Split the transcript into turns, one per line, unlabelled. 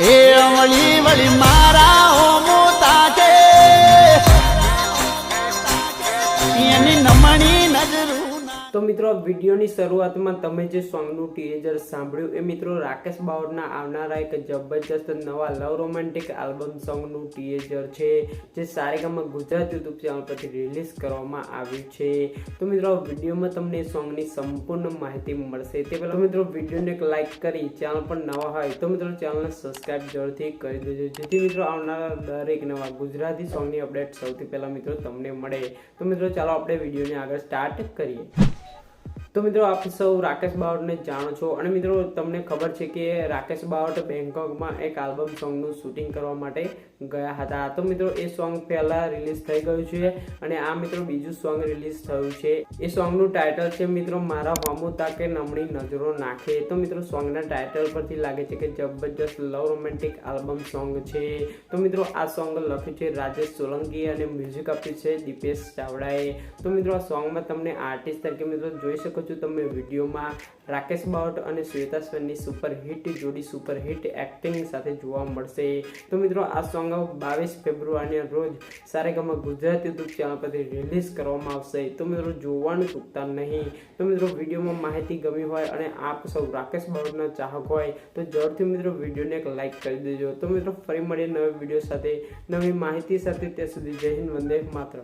એ અમળી વળી મારા ઓમો તાકે એની નમણી નજરું
તો મિત્રો વિડીયોની શરૂઆતમાં તમે જે સોંગનું ટીઝર સાંભળ્યું એ મિત્રો રાકેશ બાવળના આવનારા એક જબરજસ્ત નવા લવ રોમેન્ટિક આલ્બમ સોંગનું ટીઝર છે, જે સારેગામા ગુજરાત યુટ્યુબ ચેનલ પરથી રિલીઝ કરવામાં આવ્યું છે। તો મિત્રો વિડીયોમાં તમને એ સોંગની સંપૂર્ણ માહિતી મળશે। તે પહેલાં મિત્રો વિડીયોને એક લાઇક કરી ચેનલ પર નવા હોય તો મિત્રો ચેનલને સબસ્ક્રાઇબ જરૂરથી કરી દેજો, જેથી મિત્રો આવનારા દરેક નવા ગુજરાતી સોંગની અપડેટ સૌથી પહેલાં મિત્રો તમને મળે। તો મિત્રો ચાલો આપણે વિડીયોને આગળ સ્ટાર્ટ કરીએ। તો મિત્રો આપ સૌ રાકેશ બાવળને જાણો છો અને મિત્રો તમને ખબર છે કે રાકેશ બાવળ બેંકોકમાં એક આલ્બમ સોંગનું શૂટિંગ કરવા માટે ગયા હતા। તો મિત્રો એ સોંગ પહેલાં રિલીઝ થઈ ગયું છે અને આ મિત્રો બીજું સોંગ રિલીઝ થયું છે। એ સોંગનું ટાઇટલ છે મિત્રો મારા હોમો તાકે નમણી નજરો નાખે। તો મિત્રો સોંગના ટાઇટલ પરથી લાગે છે કે જબરજસ્ત લવ રોમેન્ટિક આલ્બમ સોંગ છે। તો મિત્રો આ સોંગ લખ્યું છે રાજેશ સોલંકી અને મ્યુઝિક આપ્યું છે દીપેશ ચાવડાએ। તો મિત્રો આ સોંગમાં તમને આર્ટિસ્ટ તરીકે મિત્રો જોઈ શકો છો તમે વિડીયોમાં રાકેશ બાવળ અને શ્વેતા શ્વરની સુપરહિટ જોડી સુપરહિટ એક્ટિંગ સાથે જોવા મળશે। તો મિત્રો આ સોંગ 22 ફેબ્રુઆરીના રોજ સારેગામા ગુજરાત યુટ્યુબ ચેનલ પરથી રિલીઝ કરવામાં આવશે। તો મિત્રો જોવાનું ચૂકતા નહીં। તો મિત્રો વિડીયોમાં માહિતી ગમી હોય અને આપ સૌ રાકેશ બાવળના ચાહક હોય તો જરૂરથી મિત્રો વિડીયોને એક લાઇક કરી દેજો। તો મિત્રો ફરી મળીએ નવા વિડીયો સાથે નવી માહિતી સાથે, ત્યાં સુધી જય હિન્દ, વંદે માતરમ।